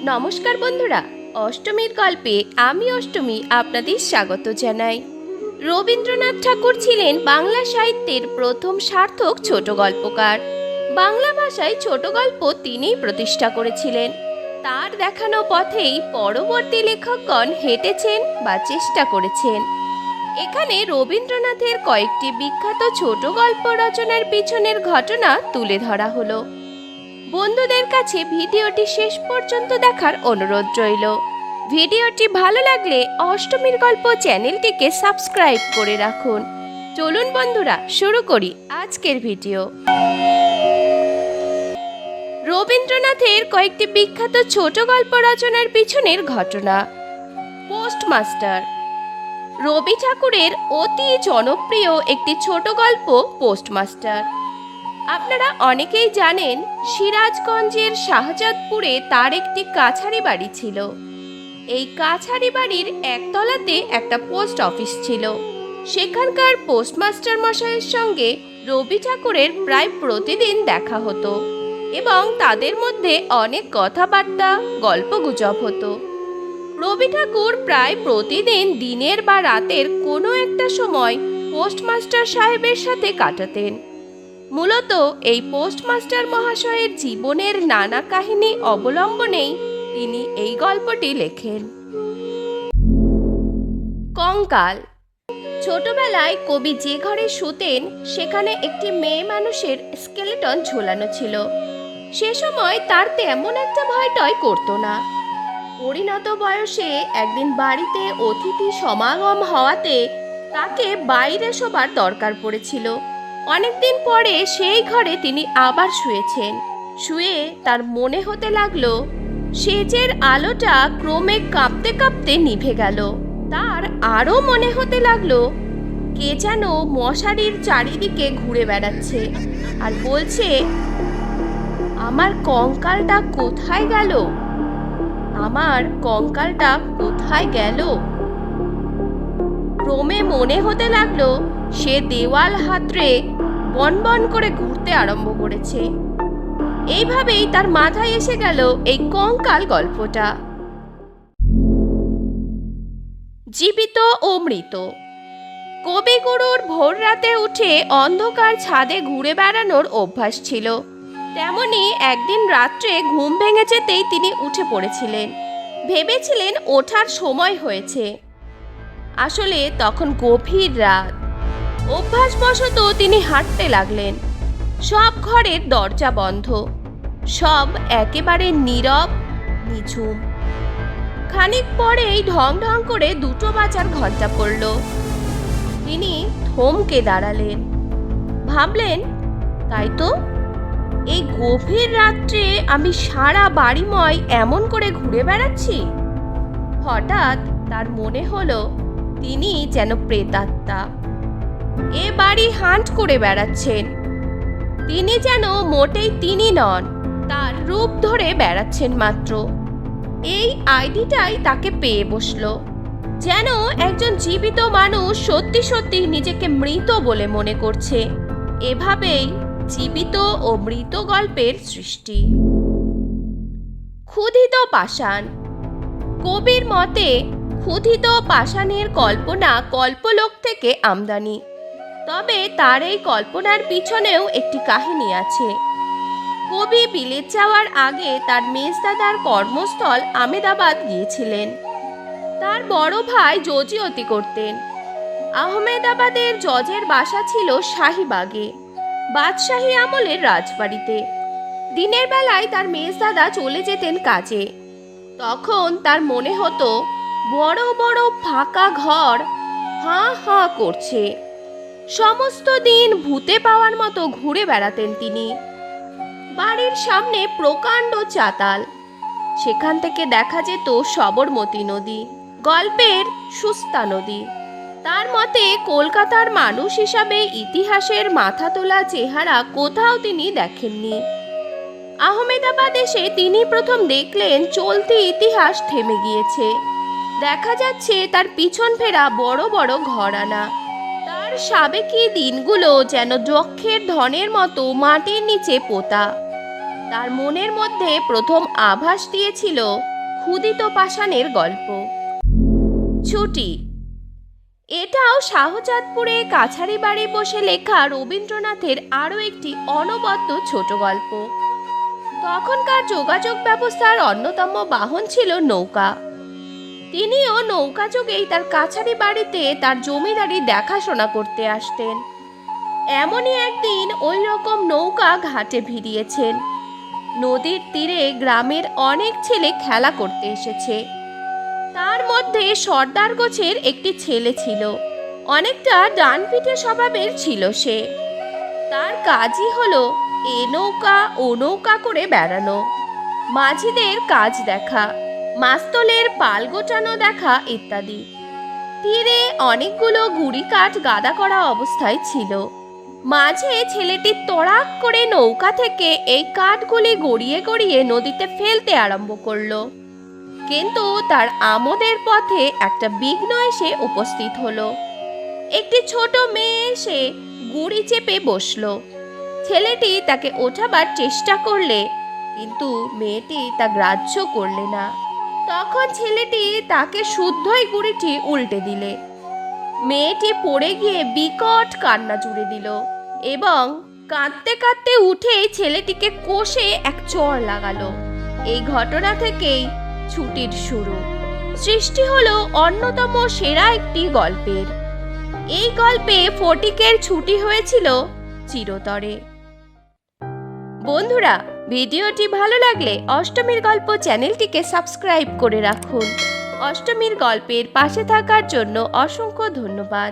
নমস্কার বন্ধুরা, অষ্টমীর গল্পে আমি অষ্টমী আপনাদের স্বাগত জানাই। রবীন্দ্রনাথ ঠাকুর ছিলেন বাংলা সাহিত্যের প্রথম সার্থক ছোট গল্পকার। বাংলা ভাষায় ছোট গল্প তিনিই প্রতিষ্ঠা করেছিলেন। তার দেখানো পথেই পরবর্তী লেখকগণ হেঁটেছেন বা চেষ্টা করেছেন। এখানে রবীন্দ্রনাথের কয়েকটি বিখ্যাত ছোট গল্প রচনার পিছনের ঘটনা তুলে ধরা হলো। বন্ধুদের কাছে ভিডিওটি শেষ পর্যন্ত দেখার অনুরোধ রইল। ভিডিওটি ভালো লাগলে অষ্টমীর গল্প চ্যানেলটিকে সাবস্ক্রাইব করে রাখুন। চলুন বন্ধুরা, শুরু করি আজকের ভিডিও। রবীন্দ্রনাথের কয়েকটি বিখ্যাত ছোট গল্প রচনার পিছনের ঘটনা। পোস্টমাস্টার। রবি ঠাকুরের অতি জনপ্রিয় একটি ছোট গল্প পোস্টমাস্টার। আপনারা অনেকেই জানেন, সিরাজগঞ্জের শাহজাদপুরে তার একটি কাছারি বাড়ি ছিল। এই কাছারি বাড়ির একতলাতে একটা পোস্ট অফিস ছিল। সেখানকার পোস্টমাস্টার মশাইয়ের সঙ্গে রবি ঠাকুরের প্রায় প্রতিদিন দেখা হতো এবং তাদের মধ্যে অনেক কথাবার্তা গল্পগুজব হতো। রবি ঠাকুর প্রায় প্রতিদিন দিনের বা রাতের কোনো একটা সময় পোস্টমাস্টার সাহেবের সাথে কাটাতেন। মূলত এই পোস্টমাস্টার মহাশয়ের জীবনের নানা কাহিনী অবলম্বনেই তিনি এই গল্পটি লেখেন। কঙ্কাল। ছোটবেলায় কবি যে ঘরে শুতেন সেখানে একটি মেয়ে মানুষের স্কেলেটন ঝোলানো ছিল। সে সময় তার তেমন একটা ভয়টয় করতো না। পরিণত বয়সে একদিন বাড়িতে অতিথি সমাগম হওয়াতে তাকে বাইরে শোবার দরকার পড়েছিল। অনেকদিন পরে সেই ঘরে তিনি আবার শুয়েছেন। শুয়ে তার মনে হতে লাগলো সেজের আলোটা ক্রমে কাঁপতে কাঁপতে নিভে গেল। তার আরও মনে হতে লাগলো কে যেন মশারির চারিদিকে ঘুরে বেড়াচ্ছে আর বলছে, আমার কঙ্কালটা কোথায় গেল, আমার কঙ্কালটা কোথায় গেল। ক্রমে মনে হতে লাগলো সে দেওয়াল হাতড়ে বনবন করে ঘুরতে আরম্ভ করেছে। এইভাবেই তার মাথায় এসে গেল এই কঙ্কাল গল্পটা। জীবিত ও মৃত। কবিগুরুর ভোর রাতে উঠে অন্ধকার ছাদে ঘুরে বেড়ানোর অভ্যাস ছিল। তেমনি একদিন রাত্রে ঘুম ভেঙে যেতেই তিনি উঠে পড়েছিলেন। ভেবেছিলেন ওঠার সময় হয়েছে। আসলে তখন গভীর রাত। অভ্যাসবশত তিনি হাঁটতে লাগলেন। সব ঘরের দরজা বন্ধ, সব একেবারে নীরব নিঝুম। খানিক পরেই ঢং ঢং করে 2টো বাজার ঘন্টা পড়ল। তিনি থমকে দাঁড়ালেন, ভাবলেন, তাই তো, এই গভীর রাত্রে আমি সারা বাড়িময় এমন করে ঘুরে বেড়াচ্ছি। হঠাৎ তার মনে হলো তিনি যেন প্রেতাত্মা। এ বাড়ি হান্ট করে বেড়াচ্ছেন। তিনি যেন মোটেই তিনি নন, তার রূপ ধরে বেড়াচ্ছেন মাত্র। এই আইডিয়াটাই তাকে পেয়ে বসলো। যেন একজন জীবিত মানুষ সত্যি সত্যি নিজেকে মৃত বলে মনে করছে। এভাবেই জীবিত ও মৃত গল্পের সৃষ্টি। ক্ষুধিত পাষাণ। কবির মতে ক্ষুধিত পাষাণের কল্পনা কল্পলোক থেকে আমদানি। তবে তার এই কল্পনার পিছনেও একটি কাহিনী আছে। কবি বিলেত যাওয়ার আগে তার মেজদাদার কর্মস্থল আমেদাবাদ গিয়েছিলেন। তার বড় ভাই জজিয়তি করতেন। আহমেদাবাদের জজের বাসা ছিল শাহিবাগে, বাদশাহী আমলের রাজবাড়িতে। দিনের বেলায় তার মেজদাদা চলে যেতেন কাজে। তখন তার মনে হতো বড় বড় ফাঁকা ঘর হাঁ হাঁ করছে। সমস্ত দিন ভূতে পাওয়ার মতো ঘুরে বেড়াতেন তিনি। বাড়ির সামনে প্রকাণ্ড চাতাল, সেখান থেকে দেখা যেত সবরমতী নদী, গল্পের সুস্তা নদী। তার মতে কলকাতার মানুষ হিসাবে ইতিহাসের মাথা তোলা চেহারা কোথাও তিনি দেখেননি। আহমেদাবাদ এসে তিনি প্রথম দেখলেন চলতি ইতিহাস থেমে গিয়েছে। দেখা যাচ্ছে তার পিছন ফেরা বড় বড় ঘরানা। তার সাবেকি দিনগুলো যেন যক্ষের ধনের মতো মাটির নিচে পোতা। তার মনের মধ্যে প্রথম আভাস দিয়েছিল ক্ষুদিত পাষাণের গল্প। ছুটি। এটাও শাহজাদপুরে কাছারি বাড়ি বসে লেখা রবীন্দ্রনাথের আরও একটি অনবদ্য ছোট গল্প। তখনকার যোগাযোগ ব্যবস্থার অন্যতম বাহন ছিল নৌকা। তিনিও নৌকা যোগেই তার কাছারি বাড়িতে তার জমিদারি দেখাশোনা করতে আসতেন। এমনই একদিন ওই রকম নৌকা ঘাটে ভিড়িয়েছেন। নদীর তীরে গ্রামের অনেক ছেলে খেলা করতে এসেছে। তার মধ্যে সর্দার গোছের একটি ছেলে ছিল। অনেকটা ডানপিটে স্বভাবের ছিল সে। তার কাজই হলো এ নৌকা ও নৌকা করে বেড়ানো, মাঝিদের কাজ দেখা, মাস্তলের পাল গোটানো দেখা ইত্যাদি। তীরে অনেকগুলো গুড়ি কাঠ গাদা করা অবস্থায় ছিল। মাঝে ছেলেটি তড়াক করে নৌকা থেকে এই কাঠগুলি গড়িয়ে গড়িয়ে নদীতে ফেলতে আরম্ভ করলো। কিন্তু তার আমোদের পথে একটা বিঘ্ন এসে উপস্থিত হলো। একটি ছোট মেয়ে এসে গুড়ি চেপে বসলো। ছেলেটি তাকে ওঠাবার চেষ্টা করলে, কিন্তু মেয়েটি তা গ্রাহ্য করলে না। তখন ছেলেটি তাকে শুদ্ধই গুড়িটি উল্টে দিলে। মেয়েটি পড়ে গিয়ে বিকট কান্না জুড়ে দিল এবং কাঁদতে কাঁদতে উঠে ছেলেটিকে কষে এক চড় লাগালো। এই ঘটনা থেকেই ছুটির শুরু। সৃষ্টি হলো অন্যতম সেরা একটি গল্পের। এই গল্পে ফটিকের ছুটি হয়েছিল চিরতরে। বন্ধুরা, ভিডিওটি ভালো লাগলে অষ্টমীর গল্প চ্যানেলটিকে সাবস্ক্রাইব করে রাখুন। অষ্টমীর গল্পের পাশে থাকার জন্য অসংখ্য ধন্যবাদ।